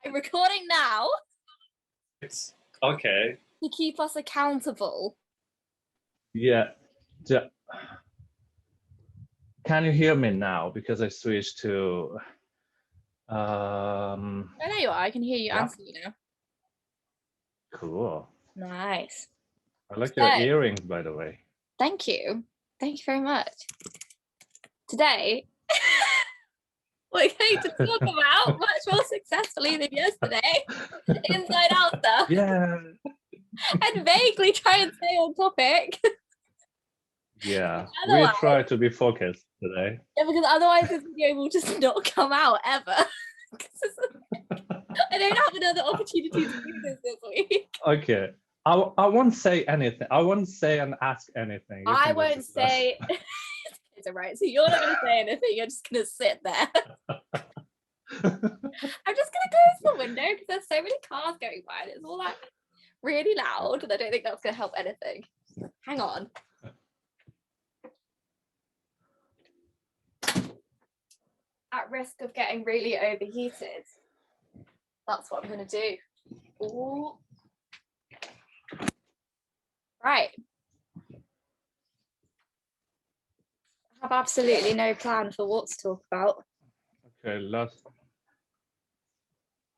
I'm recording now. It's okay. To keep us accountable. Yeah. Can you hear me now? Because I switched to. Oh, there you are. I can hear you and see you now. Cool. Nice. I like your earrings, by the way. Thank you. Thank you very much. Today, we're going to talk about much more successfully than yesterday, inside out stuff. Yeah. And vaguely try and stay on topic. Yeah, we try to be focused today. Yeah, because otherwise this video will just not come out ever. I don't have another opportunity to do this week. Okay. I won't say anything. I won't say and ask anything. I won't say. It's all right. So you're not going to say anything. You're just going to sit there. I'm just going to close the window because there's so many cars going by and it's all like really loud and I don't think that's going to help anything. Hang on. At risk of getting really overheated, that's what I'm going to do. Ooh. Right. I have absolutely no plan for what to talk about. Okay,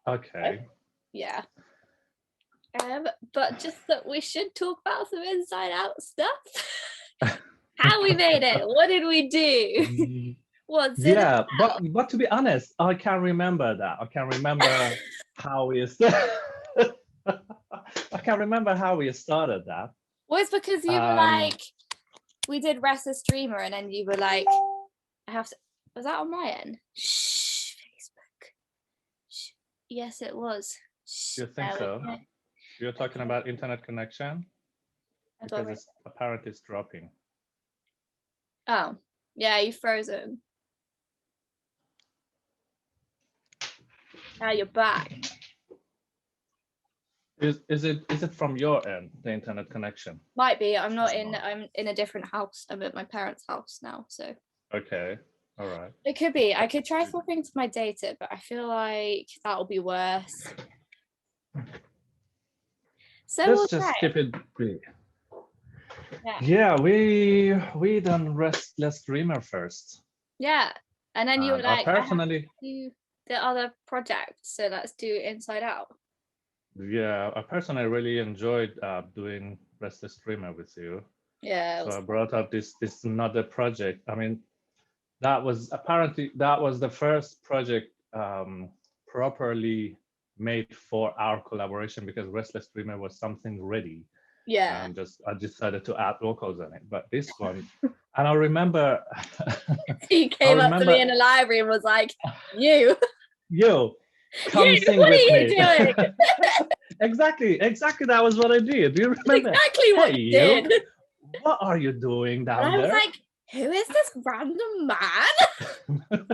okay. Yeah. But just that we should talk about some inside out stuff. How we made it. What did we do? What's it about? but to be honest, I can't remember that. I can't remember how we started. I can't remember how we started that. Well, it's because you were like, we did Restless Dreamer, and then you were like, I have to. Was that on my end? Shh, Facebook. Shh. Yes, it was. Shh. You think so? You're talking about internet connection? Because it's apparently it's dropping. Oh, yeah, you frozen. Now you're back. Is it from your end, the internet connection? Might be. I'm in a different house. I'm at my parents' house now, so. Okay. All right. It could be. I could try swapping to my data, but I feel like that'll be worse. So let's just skip it. Yeah, we done Restless Dreamer first. Yeah, and then you were like, personally, I have to do the other project, so let's do Inside Out. Yeah, I personally really enjoyed doing Restless Dreamer with you. Yeah. So I brought up this another project. I mean, that was the first project properly made for our collaboration because Restless Dreamer was something ready. Yeah. And I decided to add vocals in it. But this one, and I remember he came up to me in the library and was like, "You, come sing what with are me." You doing? Exactly. That was what I did. Do you remember? Exactly what you did. What are you doing down there? I was like, who is this random man?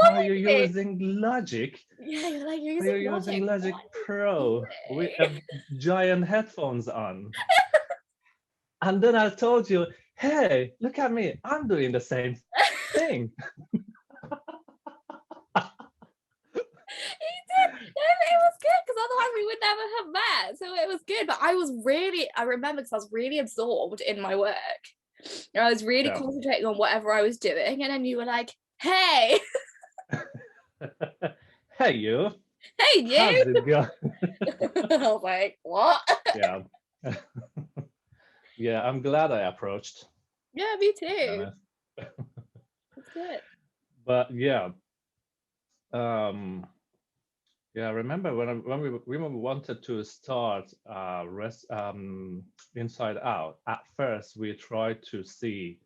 Are you using Logic? Yeah, you're like, you're using Logic Pro with giant headphones on. And then I told you, hey, look at me. I'm doing the same thing. It was good because otherwise we would never have met. So it was good. But I remember because I was really absorbed in my work. I was really concentrating on whatever I was doing. And then you were like, hey. Hey, you. Hey, you. How's it going? I was like, what? Yeah. Yeah, I'm glad I approached. Yeah, me too. That's good. But yeah. Yeah, I remember when we wanted to start Inside Out. At first, we tried to see,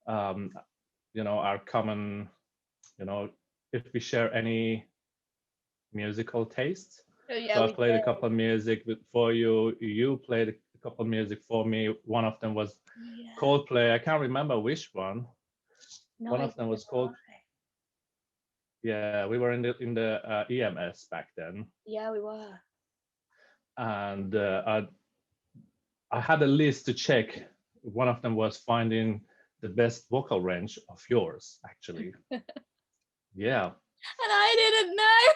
our common, if we share any musical tastes. Oh, yeah, so I played a couple of music for you. You played a couple of music for me. One of them was Coldplay. I can't remember which one. No, one of them was Coldplay. Yeah, we were in the EMS back then. Yeah, we were. And I had a list to check. One of them was finding the best vocal range of yours, actually. Yeah. And I didn't know.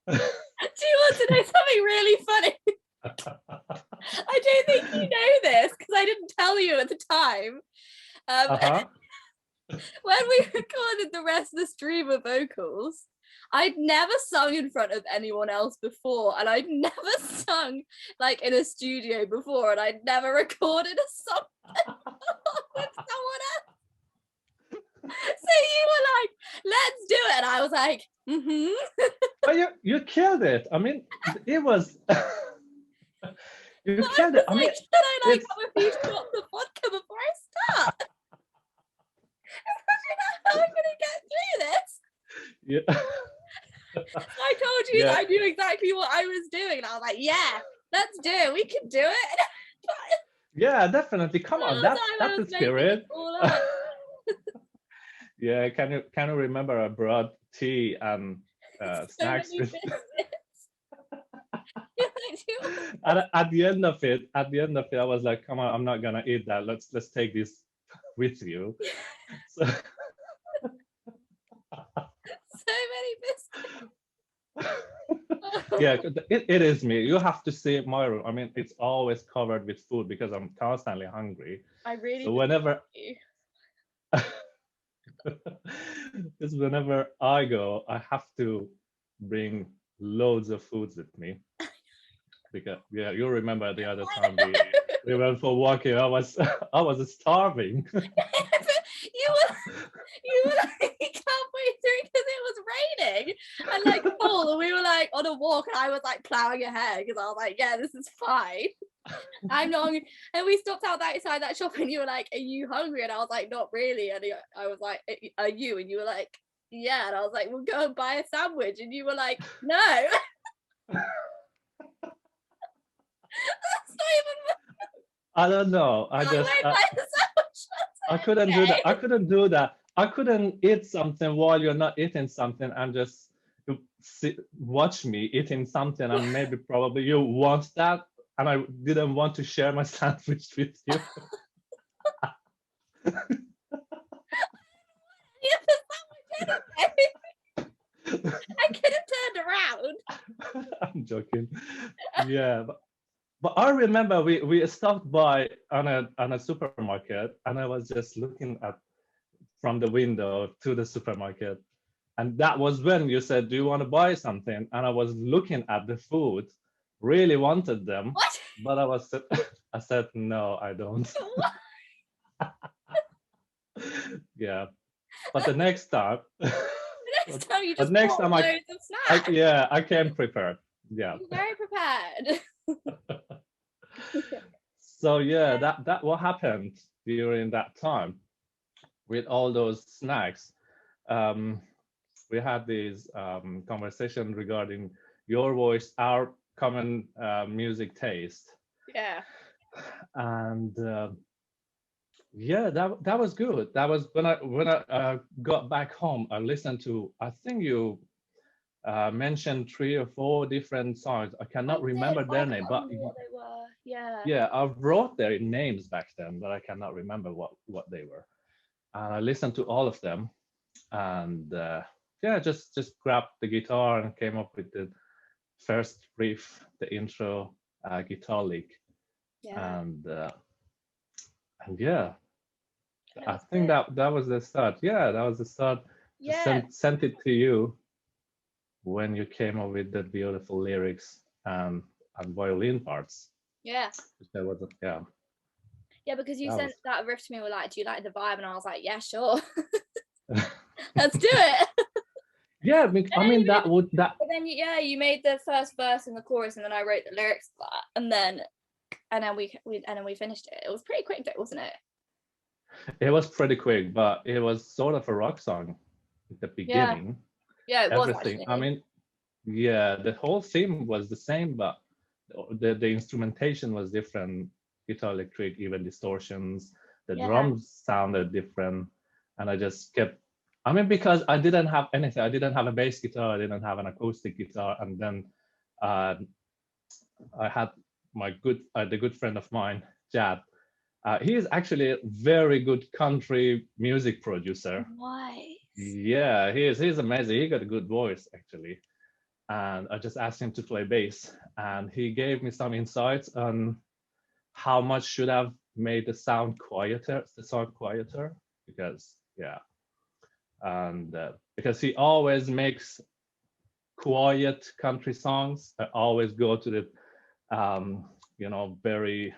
Do you want to know something really funny? I don't think you know this because I didn't tell you at the time. When we recorded the Restless Dreamer vocals, I'd never sung in front of anyone else before, and I'd never sung like in a studio before, and I'd never recorded a song with someone else. So you were like, let's do it, and I was like, But you killed it. I mean, it was you but killed it. I mean, like, should I like have a few shots of vodka before I start? How am I gonna get through this? Yeah. I told you that I knew exactly what I was doing, and I was like, yeah, let's do it. We can do it. Yeah, definitely. Come on, that's the spirit. Yeah, can you remember I brought tea and snacks with and at the end of it, I was like, come on, I'm not gonna eat that. Let's take this with you. So, so many biscuits. Yeah, it is me. You have to see my room. I mean, it's always covered with food because I'm constantly hungry. I really so whenever because whenever I go, I have to bring loads of foods with me. Because yeah, you remember the other time we went for walking. I was starving. you were like halfway through because it was raining and like cold, and we were like on a walk, and I was like plowing ahead because I was like, yeah, this is fine. I'm not hungry. And we stopped outside that shop, and you were like, are you hungry? And I was like, not really. And I was like, are you? And you were like, yeah. And I was like, we'll go and buy a sandwich. And you were like, no. That's not even. I don't know. I couldn't do that. I couldn't do that. I couldn't eat something while you're not eating something and just watch me eating something, and maybe probably you want that, and I didn't want to share my sandwich with you. I could have turned around. I'm joking. Yeah, but I remember we stopped by on a supermarket, and I was just looking from the window to the supermarket, and that was when you said, do you want to buy something? And I was looking at the food, really wanted them. What? But I said no, I don't. Yeah, but the next time you just bought loads of snacks. I came prepared. Yeah, very prepared. So yeah, that what happened during that time with all those snacks. We had this conversation regarding your voice, our common music taste. Yeah. And yeah, that was good. That was when I got back home. I listened to. I think you mentioned 3 or 4 different songs. I cannot remember their name, but what they were. Yeah. Yeah, I wrote their names back then, but I cannot remember what they were. And I listened to all of them, and yeah, just grabbed the guitar and came up with the first riff, the intro guitar lick. Yeah. And yeah, I think that was the start. Yeah, that was the start. Yeah. Sent it to you when you came up with the beautiful lyrics and violin parts. Yeah. That was yeah. Yeah, because you sent that riff to me. We're like, do you like the vibe? And I was like, yeah, sure. Let's do it. Yeah, I mean that. But then you made the first verse and the chorus, and then I wrote the lyrics for that, and then we finished it. It was pretty quick, though, wasn't it? It was pretty quick, but it was sort of a rock song at the beginning. Yeah, it everything. was. Actually. I mean, yeah, the whole theme was the same, but the instrumentation was different. Guitar electric, even distortions. The drums sounded different, and I just kept. I mean, because I didn't have anything. I didn't have a bass guitar. I didn't have an acoustic guitar, and then I had the good friend of mine, Jad. He is actually a very good country music producer. Why? Yeah, he's amazing. He got a good voice, actually. and I just asked him to play bass, and he gave me some insights on how much should have made the song quieter, because yeah, and because he always makes quiet country songs. I always go to the very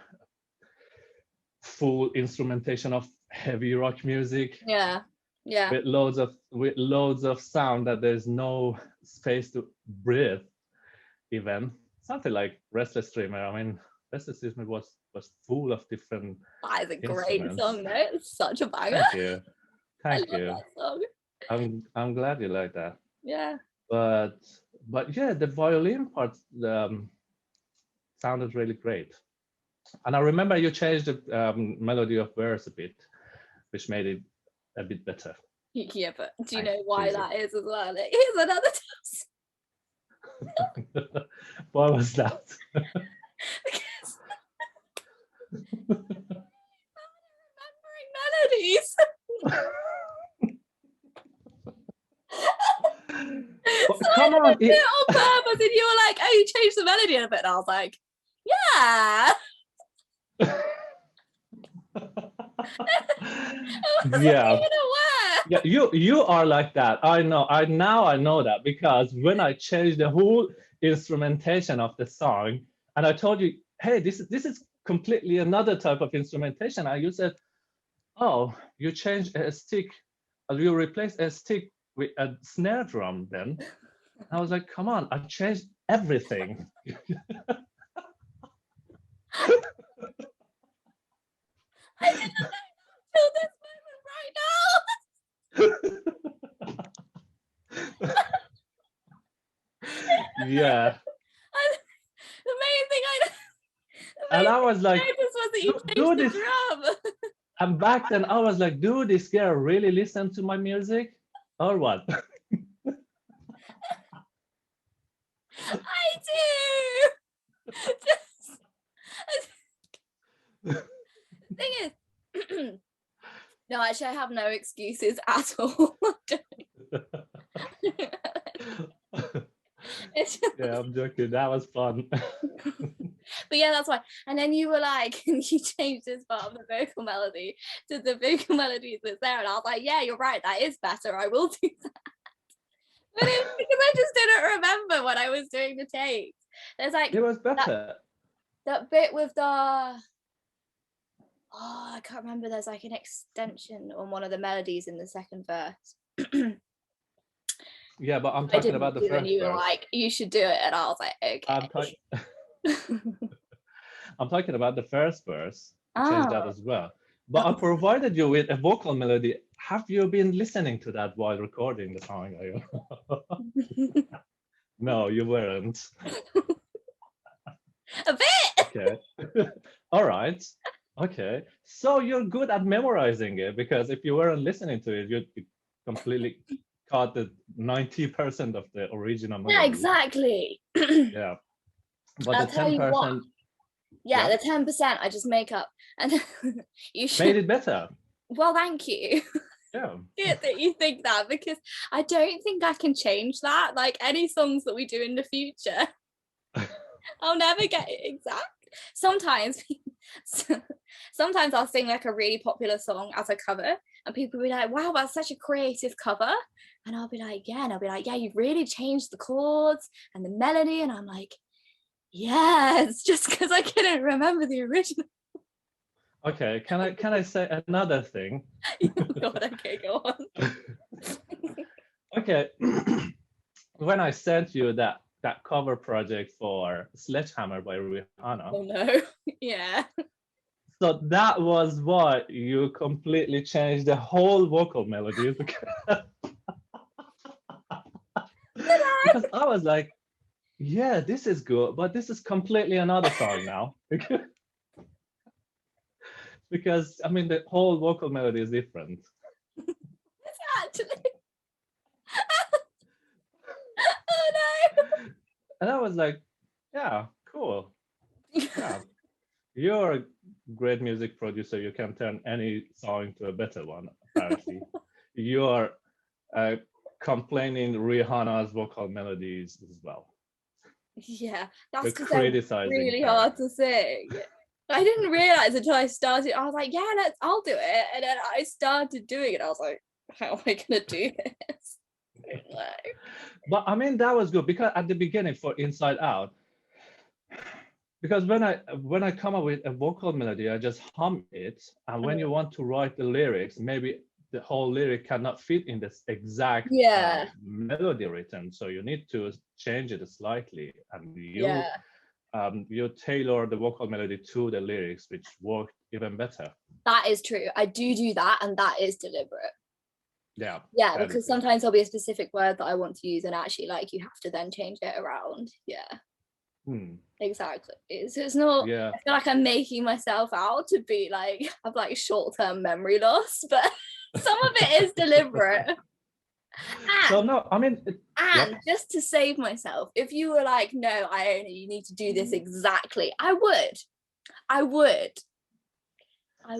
full instrumentation of heavy rock music Yeah. Yeah. with loads of sound that there's no space to breathe. Even something like Restless Dreamer. I mean, Restless Dreamer was full of different That is a great instruments. song, though. It's such a banger. Thank you. I Thank love you. that song. I'm glad you like that. Yeah. But yeah, the violin part sounded really great. And I remember you changed the melody of verse a bit, which made it a bit better. Yeah, but do you Thank know why you. that is as well? Here's another test. What was that? Because remembering melodies. Well, So come I on. did it on purpose, and you were like, "Oh, you changed the melody a bit," and I was like, "Yeah." Yeah. Yeah, You are like that. I know. I know that, because when I changed the whole instrumentation of the song, and I told you, hey, this is completely another type of instrumentation, and you said, oh, you changed a stick, or you replaced a stick with a snare drum. Then I was like, come on, I changed everything. I didn't know till this moment right now. Yeah. The main thing And I was like, noticed was that you do changed the this. drum. And back then I was like, do this girl really listen to my music or what? I do. Thing is, no, actually, I have no excuses at all. It's just, Yeah, I'm joking. That was fun. but yeah, that's why. And then you were like, you changed this part of the vocal melody to the vocal melody that's there, and I was like, yeah, you're right, that is better. I will do that. But it was because I just didn't remember when I was doing the takes. There's like It was better. that bit with the I can't remember. There's like an extension on one of the melodies in the second verse. Yeah, but I'm I talking didn't about the do, first and you were verse. like, you should do it, and I was like, okay. I'm talking about the first verse. Change that Oh, as well. But I provided you with a vocal melody. Have you been listening to that while recording the song? Are you? No, you weren't. a bit. Okay. All right. Okay. So you're good at memorizing it, because if you weren't listening to it, you'd completely caught the 90% of the original melody. Yeah, exactly. Yeah. But I'll the tell you what. 10%. Yeah, Yeah. the 10% I just make up, and you should. Made it better. Well, thank you. Yeah. That you think that, because I don't think I can change that. Like any songs that we do in the future, I'll never get it exact. Sometimes I'll sing like a really popular song as a cover, and people will be like, wow, that's such a creative cover. And I'll be like, yeah. And I'll be like, yeah, you've really changed the chords and the melody. And I'm like, yeah, it's just because I couldn't remember the original. Okay. Can I say another thing? God, okay, go on. Okay. When I sent you that cover project for Sledgehammer by Rihanna. Oh no. Yeah. So that was why you completely changed the whole vocal melody. Because I was like, yeah, this is good, but this is completely another song now. Because I mean, the whole vocal melody is different. It's actually. Oh no. And I was like, yeah, cool. Yeah. You're a great music producer. You can turn any song into a better one, apparently. You're a complaining Rihanna's vocal melodies as well. Yeah, that's We're because they're criticizing really her. hard to sing. I didn't realize until I started. I was like, yeah, I'll do it. And then I started doing it. I was like, how am I gonna do this? But I mean, that was good because at the beginning for Inside Out, because when I come up with a vocal melody, I just hum it. And when you want to write the lyrics, maybe the whole lyric cannot fit in this exact Yeah, melody written. So you need to change it slightly, and yeah, you tailor the vocal melody to the lyrics, which worked even better. that is true. I do that, and that is deliberate. Yeah. Yeah, because sometimes there'll be a specific word that I want to use, and actually, like, you have to then change it around. Yeah. Exactly. It's not. Yeah. I feel like I'm making myself out to be like have like short-term memory loss, but some of it is deliberate. So no, I mean, Just to save myself, if you were like, no, you need to do this exactly, I would.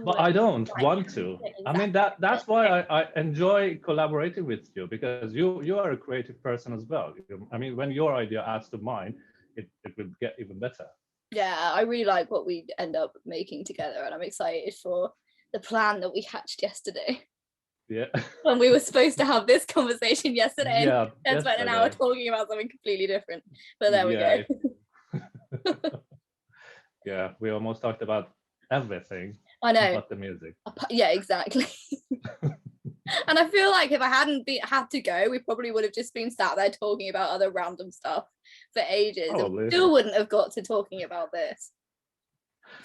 But I don't want to. Exactly. I mean, that's why I enjoy collaborating with you, because you are a creative person as well. I mean, when your idea adds to mine, it will get even better. Yeah, I really like what we end up making together, and I'm excited for the plan that we hatched yesterday. Yeah. When we were supposed to have this conversation yesterday, Yeah, and spent an hour talking about something completely different. But there we go. Yeah, we almost talked about everything. I know. But the music. Yeah, exactly. And I feel like if I hadn't had to go, we probably would have just been sat there talking about other random stuff for ages. Probably. And still wouldn't have got to talking about this.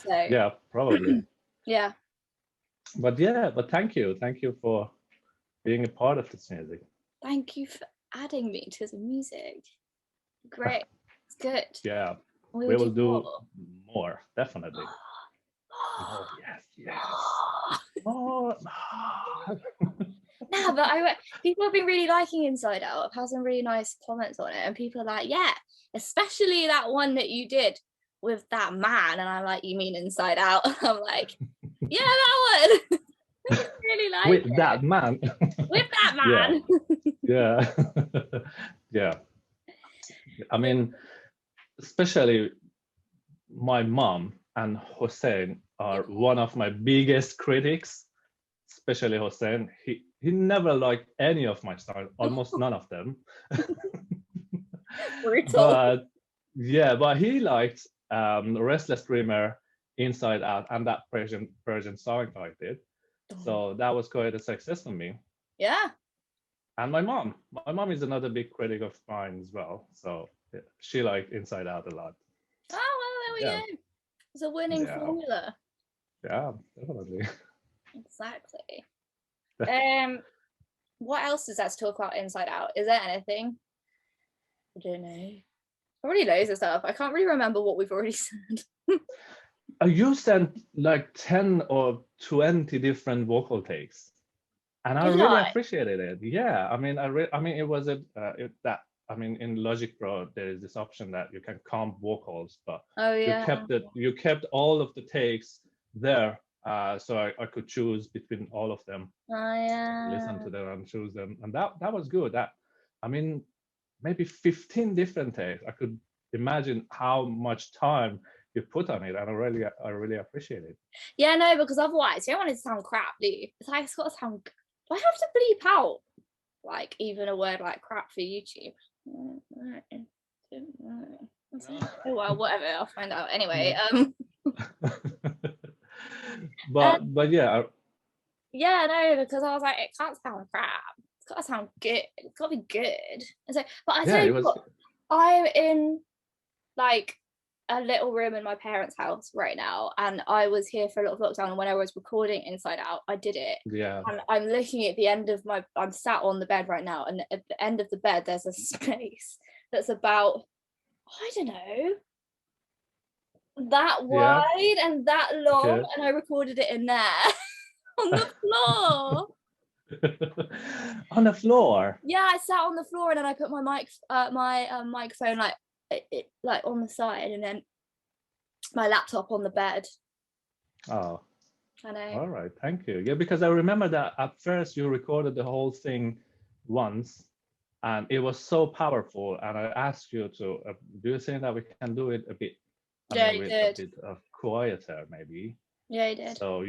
So yeah, probably. Yeah. But thank you for being a part of this music. Thank you for adding me to the music. Great. It's good. Yeah, we will do more, definitely. Oh, yes. Oh, No, but people have been really liking Inside Out. I've had some really nice comments on it, and people are like, yeah, especially that one that you did with that man. And I'm like, you mean Inside Out? I'm like, yeah, that one. I really like with it. that man. With that man. Yeah. Yeah. I mean, especially my mom and Hossein are one of my biggest critics, especially Hossein. He never liked any of my songs, almost none of them. Brutal. But he liked Restless Dreamer, Inside Out, and that Persian song I did. So that was quite a success for me. Yeah. And my mom is another big critic of mine as well. So she liked Inside Out a lot. Oh, well, there we go. It's a winning formula. Yeah, definitely. Exactly. What else is there to talk about Inside Out? Is there anything? I don't know. Probably loads of stuff. I can't really remember what we've already said. You sent like 10 or 20 different vocal takes, and I really appreciated it. Yeah, I mean, it was in Logic Pro there is this option that you can comp vocals, but you kept all of the takes there, so I could choose between all of them. Listen to them and choose them, and that was good. Maybe 15 different takes. I could imagine how much time you put on it, and I really appreciate it. Yeah, no, because otherwise you don't want it to sound crap, do you? It's like, it's got to sound. Do I have to bleep out like even a word like crap for YouTube? Oh well, whatever. I'll find out anyway. But yeah. Yeah, no, because I was like, it can't sound crap. It's got to sound good. It's got to be good. And so, but I tell you what, I'm in like a little room in my parents' house right now, and I was here for a lot of lockdown, and when I was recording Inside Out, I did it. Yeah. And I'm looking at the end of I'm sat on the bed right now, and at the end of the bed there's a space that's about, I don't know, that wide and that long, and I recorded it in there on the floor. On the floor? Yeah, I sat on the floor, and then I put my microphone like on the side, and then my laptop on the bed. Oh, I know. All right, thank you. Yeah, because I remember that at first you recorded the whole thing once, and it was so powerful. And I asked you to, do you think that we can do it a bit, Yeah, you with a did. bit of quieter maybe? Yeah, you did. So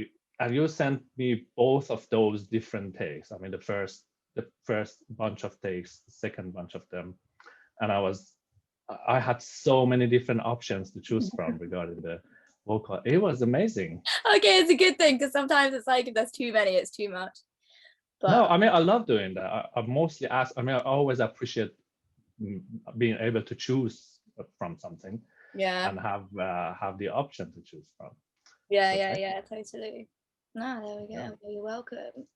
you sent me both of those different takes. I mean, the first bunch of takes, the second bunch of them, and I had so many different options to choose from regarding the vocal. It was amazing. Okay, it's a good thing, because sometimes it's like if there's too many, it's too much. No, But I mean, I love doing that. I mostly ask. I mean, I always appreciate being able to choose from something yeah, and have the option to choose from. yeah, So yeah, thank you. yeah, totally. No, there we go. Yeah. Well, you're welcome.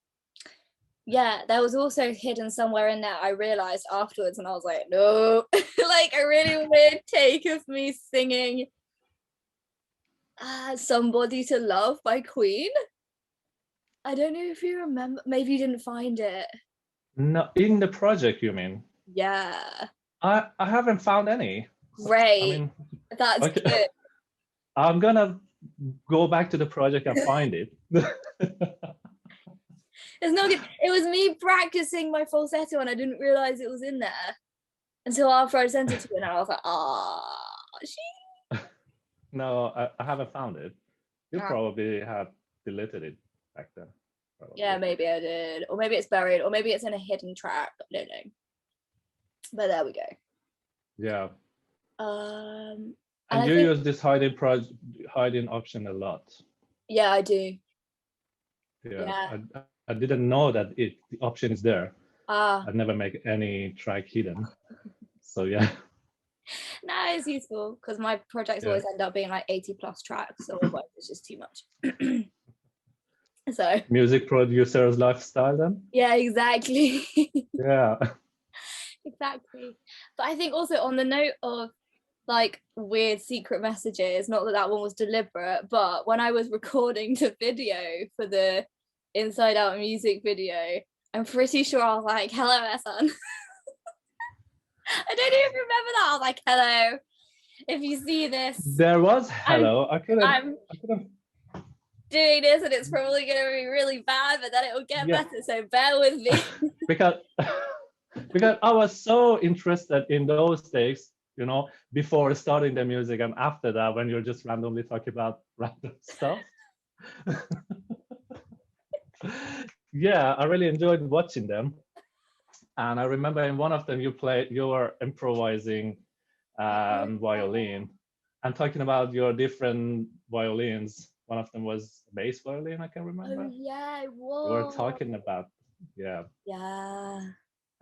Yeah, there was also hidden somewhere in there, I realized afterwards, and I was like, no, like a really weird take of me singing Somebody to Love by Queen. I don't know if you remember, maybe you didn't find it. No, in the project, you mean? Yeah, I haven't found any. I great. mean, That's okay. good. I'm gonna go back to the project and find it. It's not good. It was me practicing my falsetto, and I didn't realize it was in there until after I sent it to you, and I was like, she. No, I haven't found it. You Ah. probably have deleted it back then. Probably. Yeah, maybe I did, or maybe it's buried, or maybe it's in a hidden track. I don't know. But there we go. Yeah. And And I you think, use this hiding option a lot. yeah, I do. Yeah. Yeah. I didn't know that the option is there. Ah, I never make any track hidden. So yeah. no, it's useful because my projects Yeah. always end up being like 80+ tracks, so otherwise it's just too much. So Music producer's lifestyle then? yeah, exactly. Yeah. Exactly. But I think also on the note of like weird secret messages, not that that one was deliberate, but when I was recording the video for the Inside Out music video, I'm pretty sure I was like, hello, Ehsan. I don't even remember that. I was like, hello, if you see this, There was hello. I'm doing this and it's probably going to be really bad, but then it will get Yeah. better, so bear with me. because I was so interested in those days, before starting the music and after that when you're just randomly talking about random stuff. Yeah, I really enjoyed watching them. And I remember in one of them you were improvising violin and talking about your different violins. One of them was bass violin, I can remember. Oh yeah, it was. We were talking about, yeah. Yeah.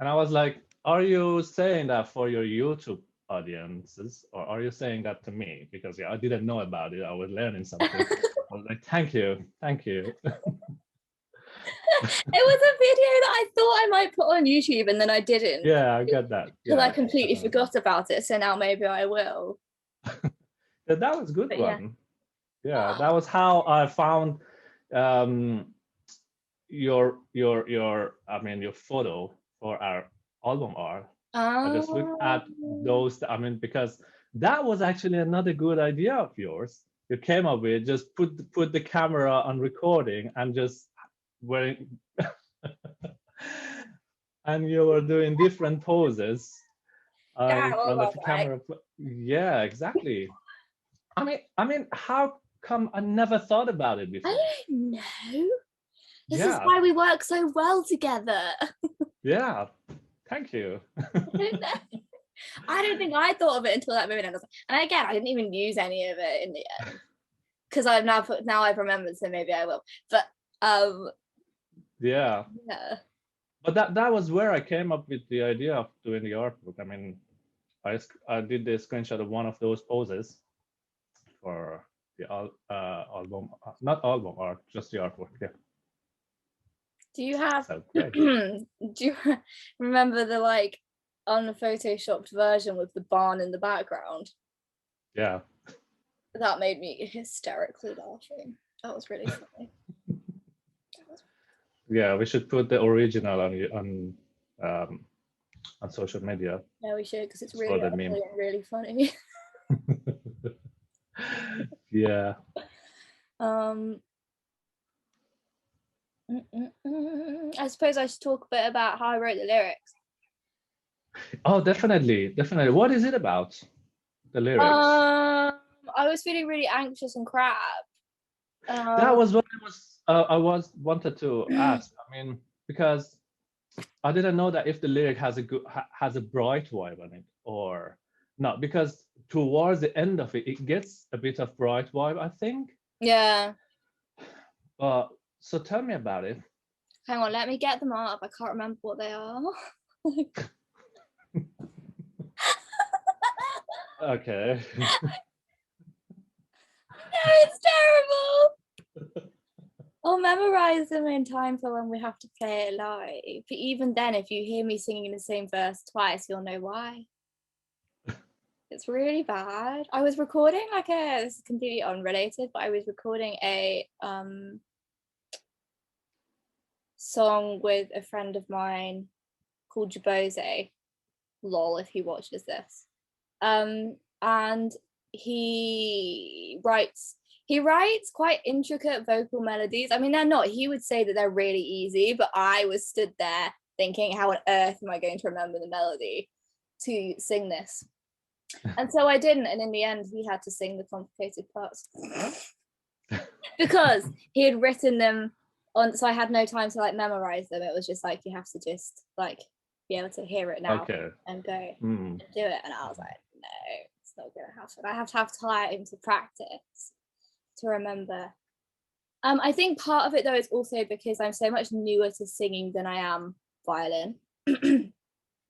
And I was like, are you saying that for your YouTube audiences or are you saying that to me? Because I didn't know about it. I was learning something. I was like, thank you. It was a video that I thought I might put on YouTube and then I didn't. Yeah, I get that. Because Yeah, I completely forgot about it. So now maybe I will. Yeah, that was a good But one. Yeah, oh. that was how I found your photo for our album art. I just looked at those. I mean, because that was actually another good idea of yours. You came up with just put the camera on recording and just wearing, and you were doing different poses in front of the camera. Yeah, exactly. I mean, how come I never thought about it before? I don't know. This is Yeah. why we work so well together. Yeah. Thank you. I don't think I thought of it until that moment. And again, I didn't even use any of it in the end because now I've remembered, so maybe I will. But Yeah. yeah. But that was where I came up with the idea of doing the artwork. I mean, I did the screenshot of one of those poses for the album, not album art, just the artwork. Yeah. Do you have? So great. Do you remember the like unphotoshopped version with the barn in the background? Yeah. That made me hysterically laughing. That was really funny. Yeah, we should put the original on social media. Yeah, we should, because it's For really the meme. really funny. Yeah. I suppose I should talk a bit about how I wrote the lyrics. Oh, definitely. What is it about? The lyrics. I was feeling really anxious and crap. That Um, was what I was wanted to ask. I mean, because I didn't know that if the lyric has a has a bright vibe on it or not. Because towards the end of it, it gets a bit of bright vibe, I think. yeah. But so tell me about it. Hang on, let me get them up. I can't remember what they are. No, Okay. it's terrible. I'll memorize them in time for when we have to play it live. But even then, if you hear me singing the same verse twice, you'll know why. It's really bad. I was recording this is completely unrelated, but I was recording a song with a friend of mine called Jabose. Lol, if he watches this. And he writes quite intricate vocal melodies. I mean, they're not, he would say that they're really easy, but I was stood there thinking, how on earth am I going to remember the melody to sing this? And so I didn't, and in the end he had to sing the complicated parts because he had written them on, so I had no time to memorize them. It was just you have to just be able to hear it now Okay. and go Mm. and do it. And I was like, no, it's not gonna happen. I have to have time to practice to remember. I think part of it though is also because I'm so much newer to singing than I am violin.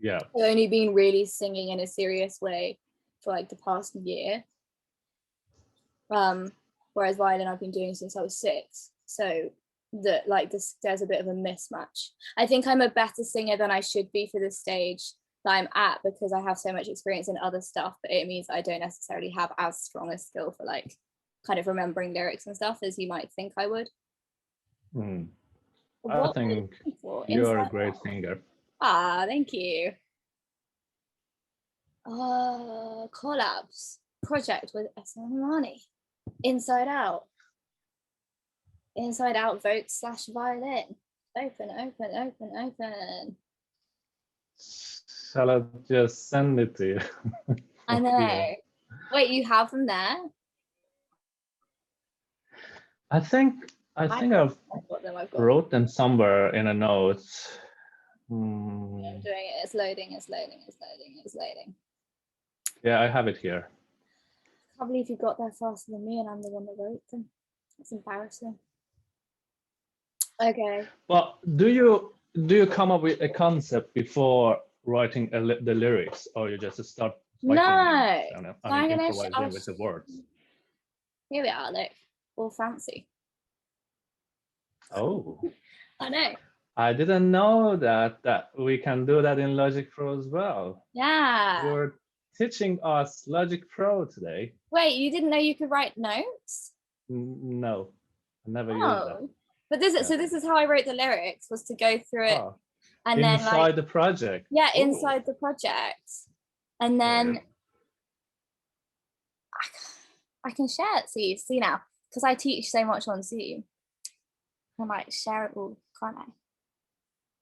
Yeah. I've only been really singing in a serious way for the past year. Whereas violin I've been doing since I was 6. So there's a bit of a mismatch. I think I'm a better singer than I should be for the stage that I'm at because I have so much experience in other stuff, but it means I don't necessarily have as strong a skill for kind of remembering lyrics and stuff as you might think I would. Mm. I think you're a great singer. Thank you. Collabs project with Ehsan Imani. Inside Out vote/violin. Open. Shall I just send it to you? I know. Yeah. Wait, you have them there? I think I've wrote them somewhere in a note. I'm doing it. It's loading. Yeah, I have it here. I can't believe you got there faster than me and I'm the one that wrote them. It's embarrassing. Okay. Well, do you come up with a concept before writing the lyrics, or you just start writing? No. Improvising with the words? Here we are, look. All fancy. Oh. I know. I didn't know that we can do that in Logic Pro as well. Yeah. You're teaching us Logic Pro today. Wait, you didn't know you could write notes? No, I never used that. But this is how I wrote the lyrics, was to go through it and then inside the project. Yeah, inside the project. And then I can share it. See now, because I teach so much on Zoom. I might share it all, can't I?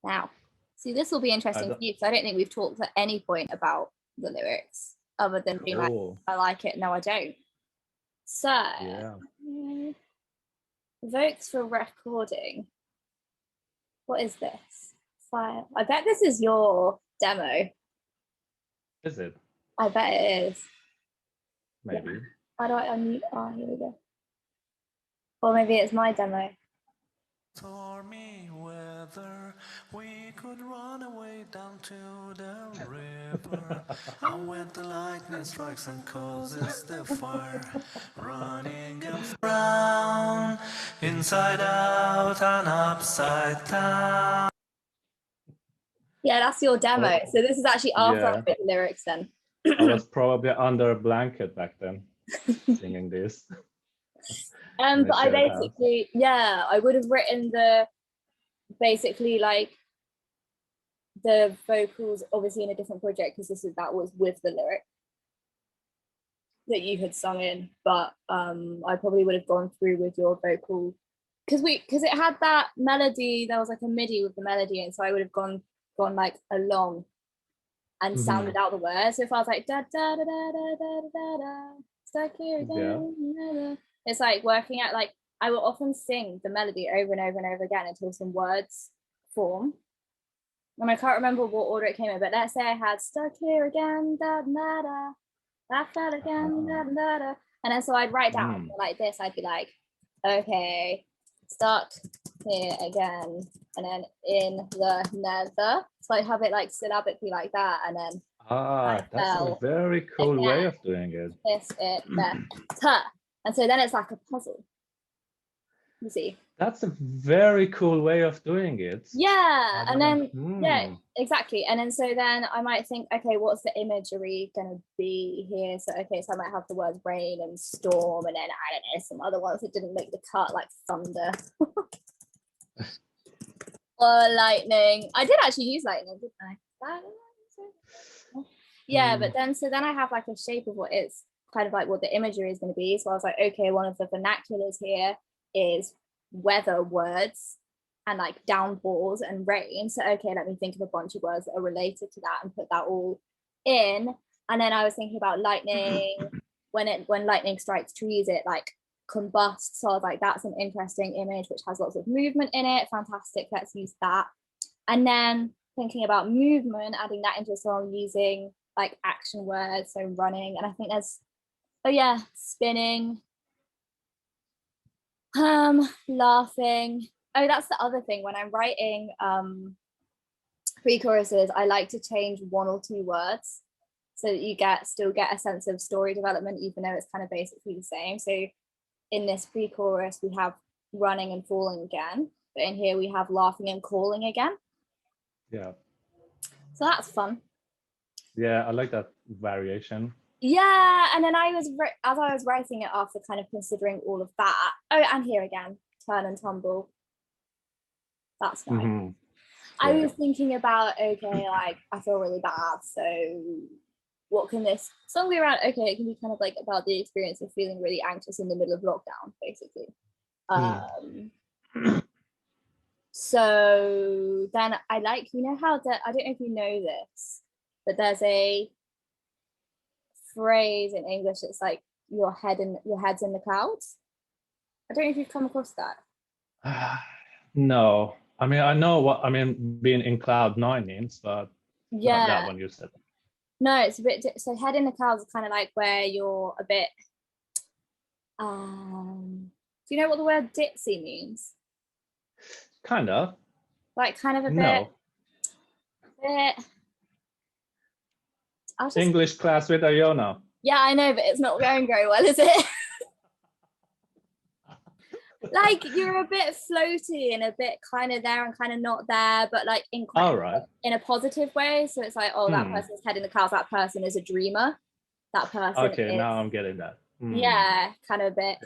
Now, see, this will be interesting for you because I don't think we've talked at any point about the lyrics other than being I like it, no, I don't. So, Votes for recording. What is this? File. I bet this is your demo. Is it? I bet it is. Maybe. Yeah. How do I unmute? Oh, here we go. Or maybe it's my demo. Stormy weather, we could run away down to the river. And when the lightning strikes and causes the fire, running around, inside out and upside down. Yeah, that's your demo. So this is actually after I wrote the lyrics then. I was probably under a blanket back then singing this. But I basically, I would have written the vocals obviously in a different project because that was with the lyric that you had sung in, but I probably would have gone through with your vocal because it had that melody. There was a MIDI with the melody, and so I would have gone along and sounded out the words. So if I was like da da da da da da da da, stuck here again, it's like working out, like I will often sing the melody over and over and over again until some words form. And I can't remember what order it came in, but let's say I had stuck here again, da da da, that fell again, da da da. And then so I'd write down like this, I'd be like, okay, stuck here again, and then in the nether. So I have it like syllabically like that, and then that's a very cool way of doing it. This, it, that, and so then it's like a puzzle. You see? That's a very cool way of doing it. Yeah, and then yeah, exactly. And then so then I might think, okay, what's the imagery gonna be here? So okay, so I might have the words rain and storm, and then I don't know, some other ones that didn't make the cut, like thunder. Or lightning. I did actually use lightning, didn't I? Yeah, but then so then I have like a shape of what it's kind of like what the imagery is going to be. So I was like, okay, one of the vernaculars here is weather words and like downpours and rain. So okay, let me think of a bunch of words that are related to that and put that all in. And then I was thinking about lightning. When lightning strikes trees, it like combusts. So I was like, that's an interesting image which has lots of movement in it. Fantastic, let's use that. And then thinking about movement, adding that into a song using like action words, so running. And I think there's spinning, laughing. Oh, that's the other thing. When I'm writing pre-choruses, I like to change one or two words so that you still get a sense of story development, even though it's kind of basically the same. So in this pre-chorus, we have running and falling again, but in here we have laughing and calling again. Yeah. So that's fun. Yeah, I like that variation. Yeah, and then as I was writing it, after kind of considering all of that, and here again, turn and tumble. That's nice. I was thinking about, okay, like I feel really bad, so what can this song be around? Okay, it can be kind of like about the experience of feeling really anxious in the middle of lockdown, basically. So then I like, you know how I don't know if you know this, but there's a phrase in English that's like your head's in the clouds. I don't know if you've come across that. No, I mean I know being in cloud 9 means, but not that one you said. No, it's a bit so head in the clouds is kind of like where you're a bit do you know what the word ditzy means? Kind of. Like kind of a bit English class with Iona. Yeah, I know, but it's not going very well, is it? Like you're a bit floaty and a bit kind of there and kind of not there, but like in a positive way. So it's like, oh, that person's head in the clouds, that person is a dreamer. That person Okay, now I'm getting that. Yeah, kind of a bit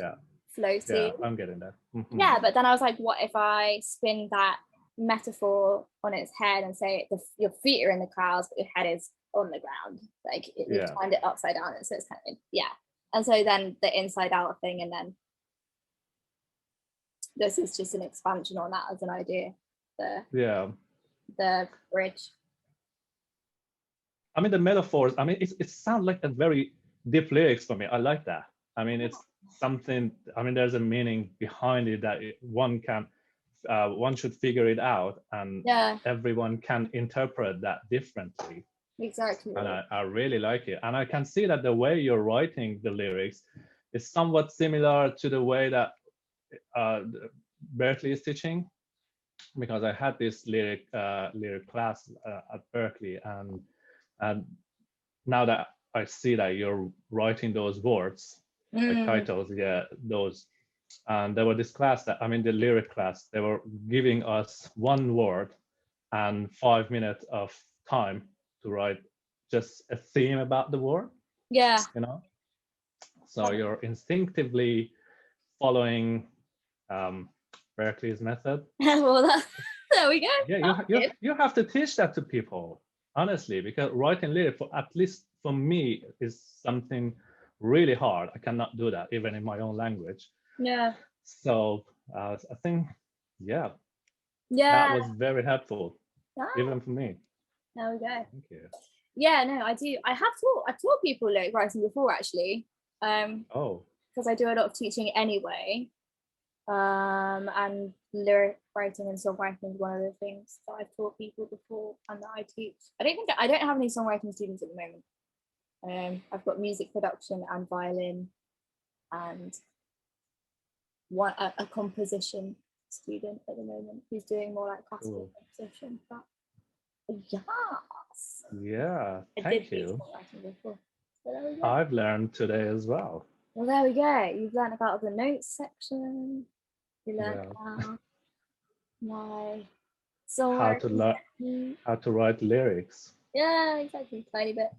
floaty. Yeah, I'm getting that. Yeah, but then I was like, what if I spin that metaphor on its head and say your feet are in the clouds, but your head is on the ground? Like you find it upside down, and so it's kind of and so then the inside out thing, and then this is just an expansion on that as an idea. The bridge. I mean, the metaphors, I mean, it sounds like a very deep lyrics for me. I like that. I mean, it's something, I mean, there's a meaning behind it that one should figure it out, and everyone can interpret that differently. Exactly. And I really like it. And I can see that the way you're writing the lyrics is somewhat similar to the way that Berkeley is teaching, because I had this lyric class at Berkeley, and now that I see that you're writing those words, like titles, those, and there was this class the lyric class, they were giving us one word and 5 minutes of time to write just a theme about the word. Yeah. You know, so you're instinctively following Berkeley's method. Well, there we go. Yeah, you have to teach that to people, honestly, because writing lyrics, at least for me, is something really hard. I cannot do that even in my own language. Yeah. So I think, that was very helpful, even for me. There we go. Thank you. Yeah, no, I do. I've taught people lyric writing before, actually. Oh, Because I do a lot of teaching anyway. And lyric writing and songwriting is one of the things that I've taught people before and that I teach. I don't have any songwriting students at the moment. I've got music production and violin and a composition student at the moment who's doing more like classical composition. But yes, yeah. I Thank did teach you. songwriting before. So there we go. I've learned today as well. Well, there we go. You've learned about the notes section. You learned Yeah. about my How to songwriting. how to write lyrics. Yeah, exactly, tiny bit.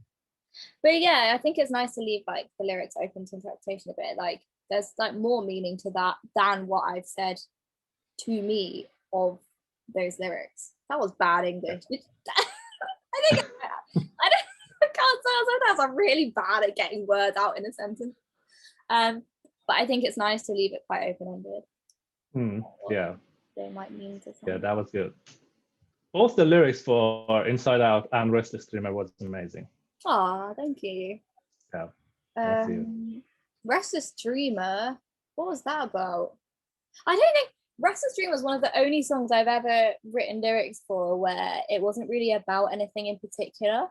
But yeah, I think it's nice to leave like the lyrics open to interpretation a bit. Like there's like more meaning to that than what I've said to me of those lyrics. That was bad English. I think I can't say sometimes I'm really bad at getting words out in a sentence. But I think it's nice to leave it quite open-ended. Yeah. They might mean to something. Yeah, that was good. Both the lyrics for Inside Out and Restless Dreamer was amazing. Oh, thank you. Yeah. Thank you. Restless Dreamer, what was that about? I don't think Restless Dreamer was one of the only songs I've ever written lyrics for where it wasn't really about anything in particular.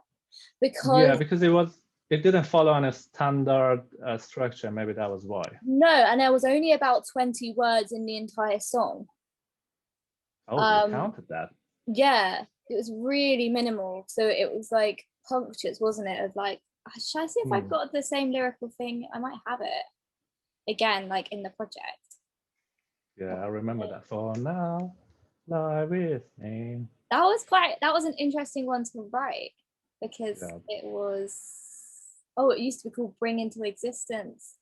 Because it didn't follow on a standard structure. Maybe that was why. No, and there was only about 20 words in the entire song. Oh, you counted that. Yeah, it was really minimal. So it was like punctures, wasn't it? Of like, should I see if I've got the same lyrical thing? I might have it again, like in the project. Yeah, I remember that. For now, lie with me. That was an interesting one to write because it used to be called Bring Into Existence.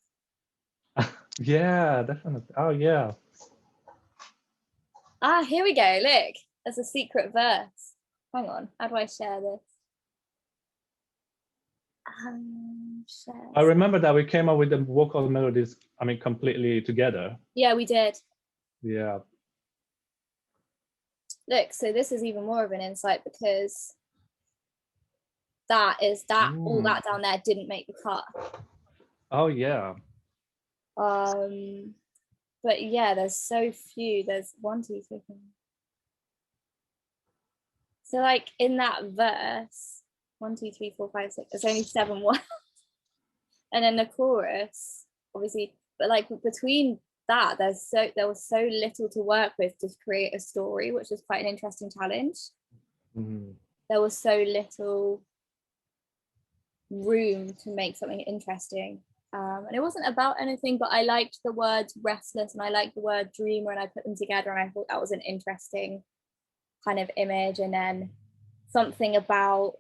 Yeah, definitely. Oh yeah. Here we go. Look, there's a secret verse. Hang on, how do I share this? I remember that we came up with the vocal melodies, completely together. Yeah, we did. Yeah. Look, so this is even more of an insight because all that down there didn't make the cut. Oh yeah. But yeah, there's so few. There's 1, 2, 3. So like in that verse, 1, 2, 3, 4, 5, 6. There's only 7 words, and then the chorus, obviously. But like between that, there was so little to work with to create a story, which was quite an interesting challenge. There was so little room to make something interesting. And it wasn't about anything, but I liked the words restless and I liked the word dreamer, and I put them together and I thought that was an interesting kind of image. And then something about,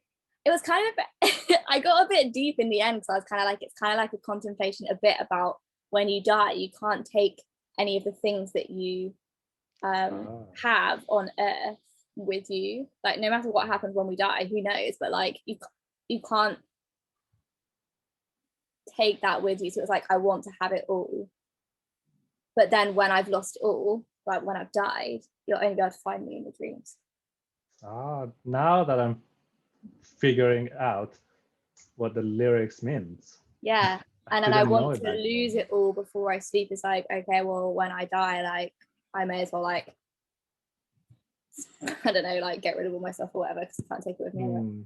it was kind of, I got a bit deep in the end because I was kind of like, it's kind of like a contemplation a bit about when you die, you can't take any of the things that you have on earth with you. Like no matter what happens when we die, who knows, but like you can't take that with you. So it's like I want to have it all, but then when I've lost all, like when I've died, you'll only be able to find me in your dreams. Now that I'm figuring out what the lyrics means. Yeah. And then I want to lose it all before I sleep. It's like, okay, well, when I die, like I may as well like I don't know, like get rid of all my stuff or whatever because I can't take it with me anyway.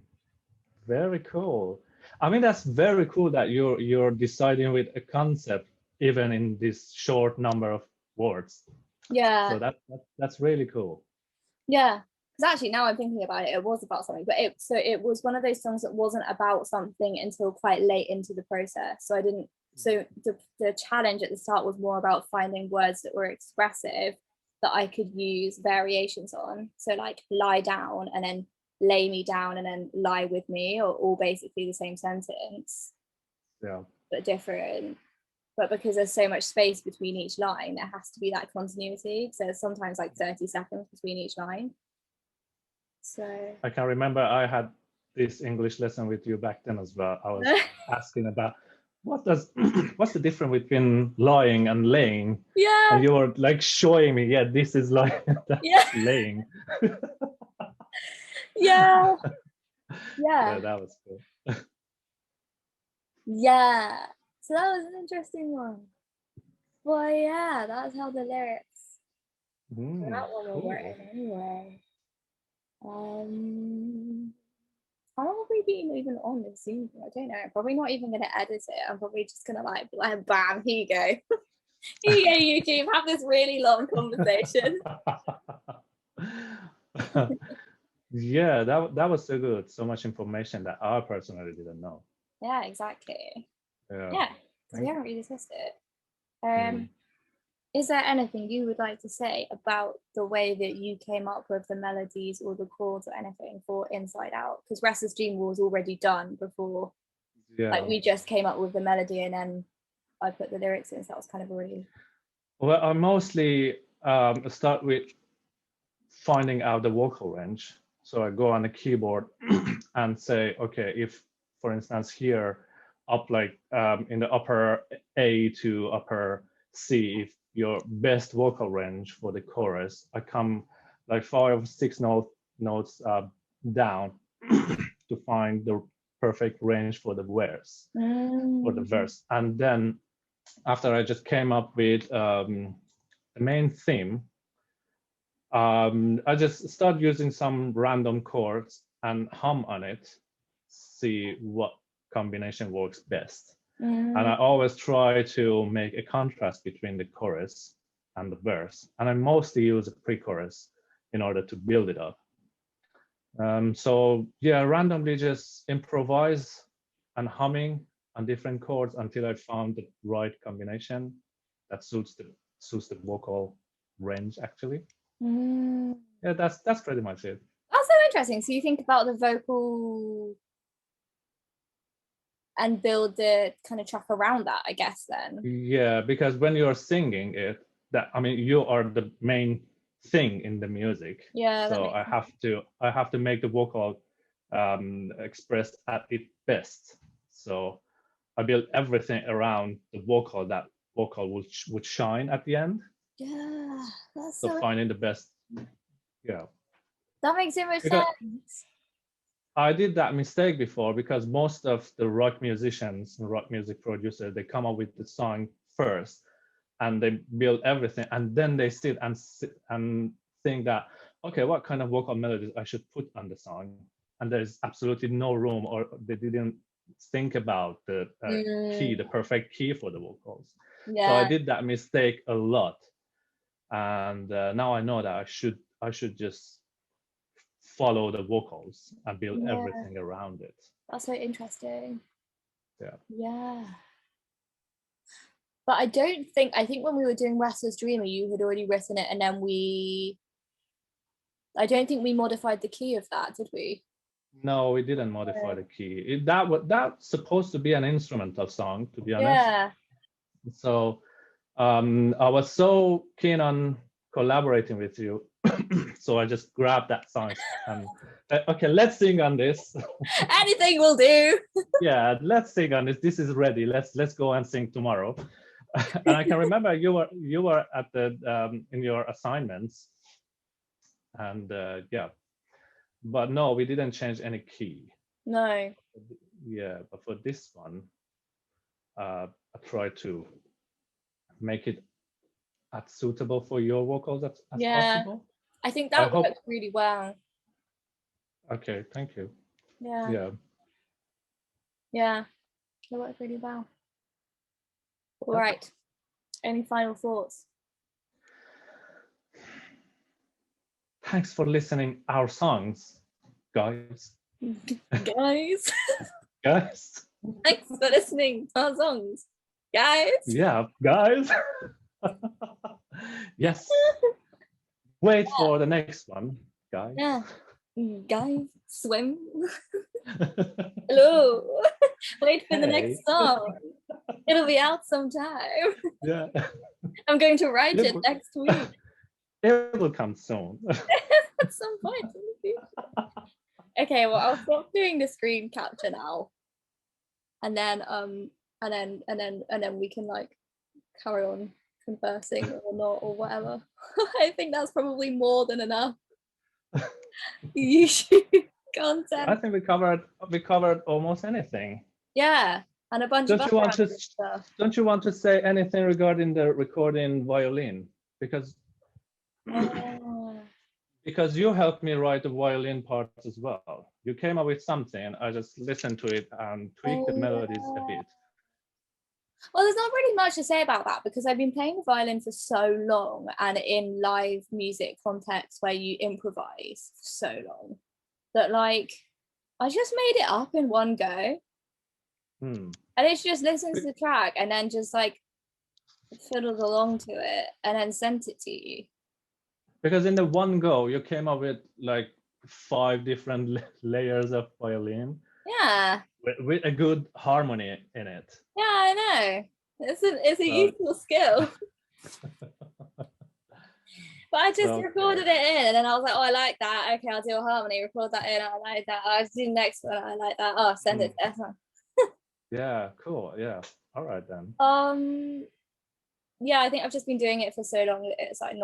Very cool. I mean, that's very cool that you're deciding with a concept even in this short number of words. Yeah. So that's really cool. Yeah. Because actually now I'm thinking about it, it was about something, but it was one of those songs that wasn't about something until quite late into the process. So I didn't. So the challenge at the start was more about finding words that were expressive that I could use variations on. So like lie down and then lay me down and then lie with me, or all basically the same sentence. Yeah. But different. But because there's so much space between each line, there has to be that continuity. So there's sometimes like 30 seconds between each line. So I can remember I had this English lesson with you back then as well. I was asking about what's the difference between lying and laying? Yeah. And you were like showing me, this is lying, that's laying. Yeah. Yeah. that was cool. Yeah. So that was an interesting one. Well, yeah, that's how the lyrics for that one were written anyway. How long have we been even on this Zoom? I don't know. Probably not even gonna edit it. I'm probably just gonna like be like, bam, here you go. Here you go, YouTube. Have this really long conversation. Yeah, that was so good. So much information that I personally didn't know. Yeah, exactly. Yeah. Yeah, because we haven't really discussed it. Mm. Is there anything you would like to say about the way that you came up with the melodies or the chords or anything for Inside Out? Because Restless Dream was already done before. Yeah. Like we just came up with the melody and then I put the lyrics in, so that was kind of already. Well, I mostly start with finding out the vocal range. So I go on the keyboard and say, okay, if, for instance, here up like in the upper A to upper C, if your best vocal range for the chorus, I come like 5 or 6 notes down to find the perfect range for the verse, and then after I just came up with the main theme, I just start using some random chords and hum on it, see what combination works best. And I always try to make a contrast between the chorus and the verse. And I mostly use a pre-chorus in order to build it up. So yeah, randomly just improvise and humming on different chords until I found the right combination that suits the vocal range actually. Yeah, that's pretty much it. That's so interesting. So you think about the vocal and build the kind of track around that, I guess, then. Yeah, because when you're singing it, you are the main thing in the music. Yeah. So I have to make the vocal express at its best. So I build everything around the vocal. That vocal would shine at the end. Yeah, that's So finding the best. Yeah. That makes so much sense. I did that mistake before because most of the rock musicians and rock music producers, they come up with the song first and they build everything, and then they sit and think that, okay, what kind of vocal melodies I should put on the song, and there's absolutely no room, or they didn't think about the key, the perfect key for the vocals. So I did that mistake a lot, and now I know that I should just follow the vocals and build everything around it. That's so interesting. Yeah. But I think when we were doing Restless Dreamer, you had already written it, and then I don't think we modified the key of that, did we? No, we didn't modify the key. That's supposed to be an instrumental song, to be honest. Yeah. So I was so keen on collaborating with you, so I just grabbed that song and okay, let's sing on this. Anything will do. Yeah, let's sing on this. This is ready. Let's go and sing tomorrow. And I can remember you were at the in your assignments, and yeah, but no, we didn't change any key. No. Yeah, but for this one, I tried to make it as suitable for your vocals as possible. I think that worked really well. Okay, thank you. Yeah, that worked really well. All right. Any final thoughts? Thanks for listening our songs, guys. Guys. Guys. Thanks for listening to our songs, guys. Yeah, guys. Yes. Wait for the next one, guys. Yeah. Guys, swim. Hello. Wait for the next song. It'll be out sometime. Yeah. I'm going to write it next week. It will come soon. At some point in the future. Okay, well, I'll stop doing the screen capture now, and then we can like carry on conversing or not or whatever. I think that's probably more than enough. You should content. I think we covered almost anything. Yeah, and a bunch of Don't you want other to stuff. don't you want to say anything regarding the recording violin? Because Oh. because you helped me write the violin parts as well. You came up with something. I just listened to it and tweaked the melodies a bit. Well, there's not really much to say about that because I've been playing the violin for so long, and in live music context where you improvise for so long, that like I just made it up in one go. And it's just listened to the track and then just like fiddled along to it and then sent it to you. Because in the one go, you came up with like 5 different layers of violin. Yeah. With a good harmony in it. Yeah, I know. It's a useful skill. But I just recorded it in, and then I was like, oh, I like that. Okay, I'll do a harmony, record that in, I like that. I'll do the next one, I like that. Oh, send it to Ehsan. Yeah, cool. Yeah. All right then. Yeah, I think I've just been doing it for so long that it's like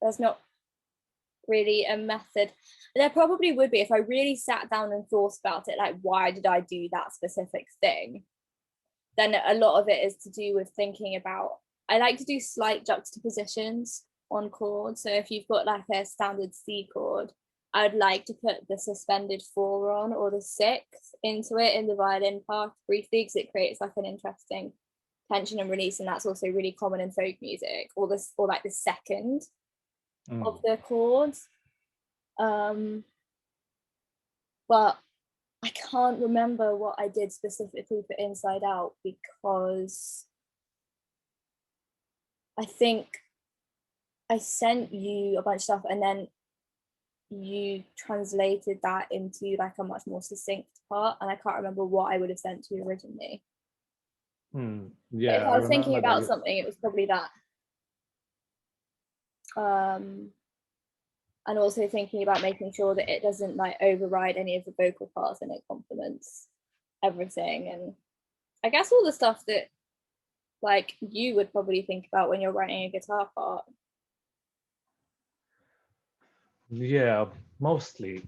there's not really a method. There probably would be if I really sat down and thought about it, like why did I do that specific thing? Then a lot of it is to do with thinking about, I like to do slight juxtapositions on chords. So if you've got like a standard C chord, I'd like to put the suspended 4 on or the 6 into it in the violin part briefly, because it creates like an interesting tension and release, and that's also really common in folk music, or like the second of the chords. But I can't remember what I did specifically for Inside Out, because I think I sent you a bunch of stuff and then you translated that into like a much more succinct part, and I can't remember what I would have sent to you originally. Yeah, if I was thinking about something, it was probably that. And also thinking about making sure that it doesn't like override any of the vocal parts and it complements everything. And I guess all the stuff that like you would probably think about when you're writing a guitar part. Yeah, mostly.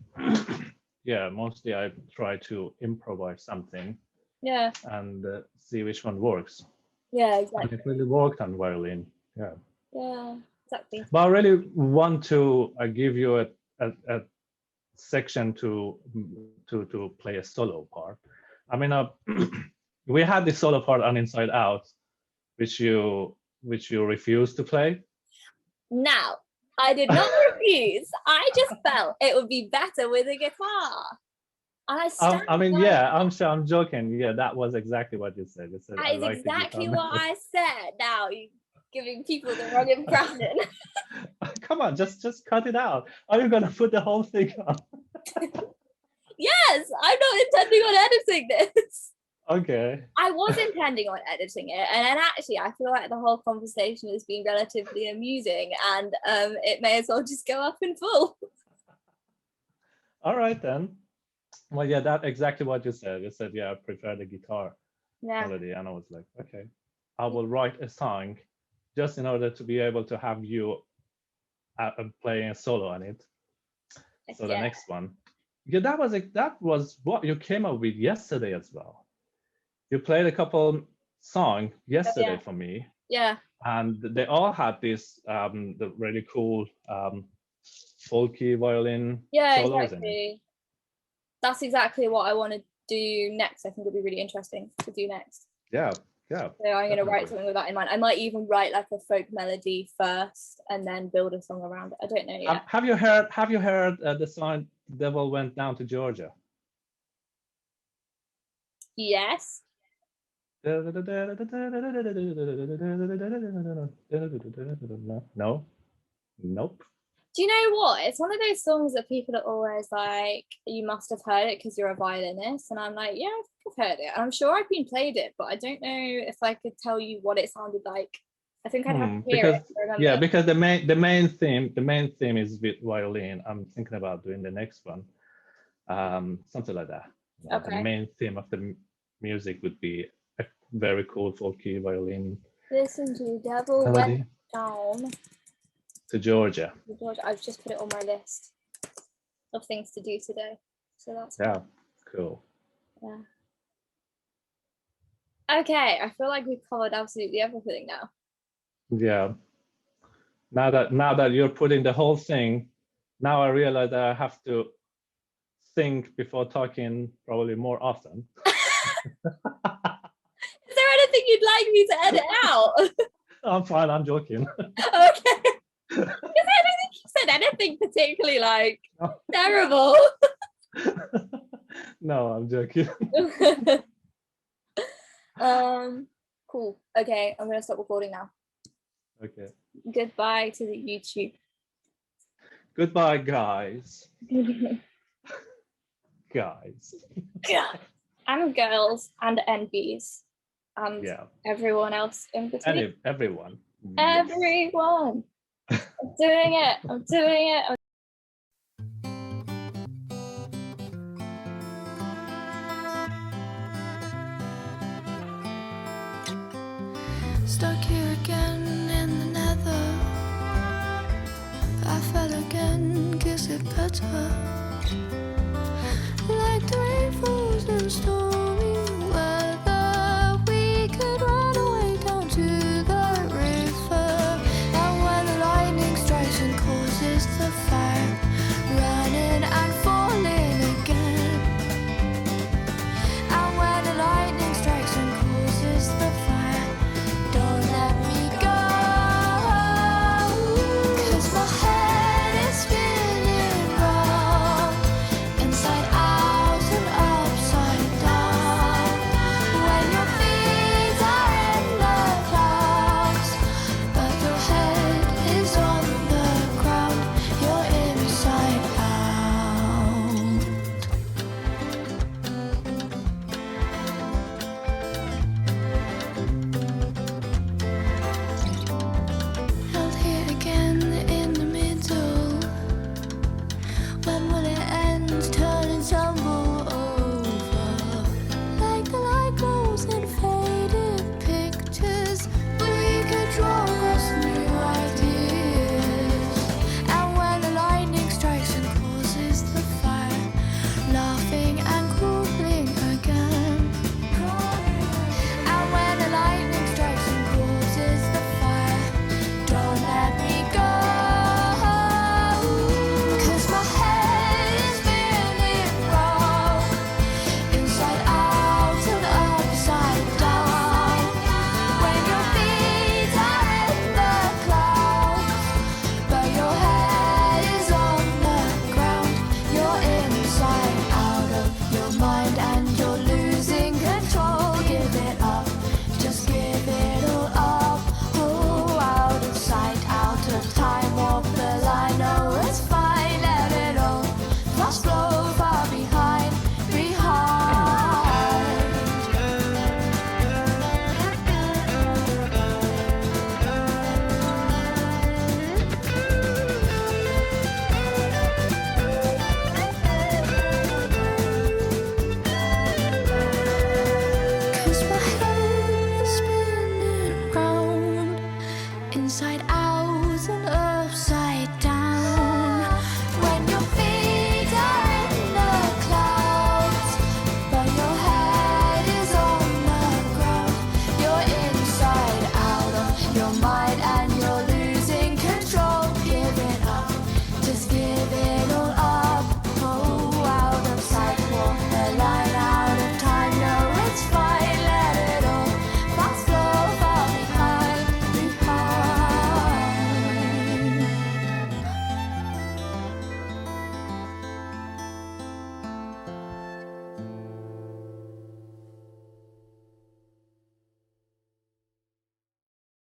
Yeah, mostly I try to improvise something. Yeah. And see which one works. Yeah, exactly. And it really worked on violin. Yeah. Yeah, exactly. But I really want to give you a section to play a solo part. I mean, we had the solo part on Inside Out, which you refused to play. Now, I did not refuse. I just felt it would be better with a guitar. I mean, yeah, I'm joking. Yeah, that was exactly what you said. You said that is exactly what I said. Now you're giving people the wrong impression. Come on, just cut it out. Are you gonna put the whole thing on? Yes, I'm not intending on editing this. Okay. I was intending on editing it, and then actually I feel like the whole conversation has been relatively amusing, and it may as well just go up in full. All right then. Well, yeah, that's exactly what you said. You said, yeah, I prefer the guitar melody, and I was like, okay, I will write a song just in order to be able to have you playing a solo on it. So the next one, yeah, that was what you came up with yesterday as well. You played a couple songs yesterday for me. Yeah. And they all had this the really cool folky violin solos in it. That's exactly what I want to do next. I think it'll be really interesting to do next. Yeah. So I'm going to write something with that in mind. I might even write like a folk melody first and then build a song around it. I don't know yet. Have you heard the song "Devil Went Down to Georgia"? Yes. No. Nope. Do you know what? It's one of those songs that people are always like, you must have heard it because you're a violinist. And I'm like, yeah, I've heard it. I'm sure I've been played it, but I don't know if I could tell you what it sounded like. I think I'd have to hear it to remember. Yeah, because the main theme is with violin. I'm thinking about doing the next one. Something like that. Okay. The main theme of the music would be a very cool folky violin. Listen to Devil Went Down to Georgia. I've just put it on my list of things to do today. So that's Yeah, cool. yeah. Okay, I feel like we've covered absolutely everything now. Yeah. Now that you're putting the whole thing, now I realize that I have to think before talking probably more often. Is there anything you'd like me to edit out? I'm fine, I'm joking. Okay. Because I don't think you said anything particularly like terrible. No, I'm joking. Cool. Okay, I'm gonna stop recording now. Okay. Goodbye to the YouTube. Goodbye, guys. Guys. And girls and NBs and Yeah. everyone else in between. Everyone. Everyone. I'm doing it. I'm doing it. Stuck here again in the nether. I fell again, kiss it better. Like the rainfalls and storms.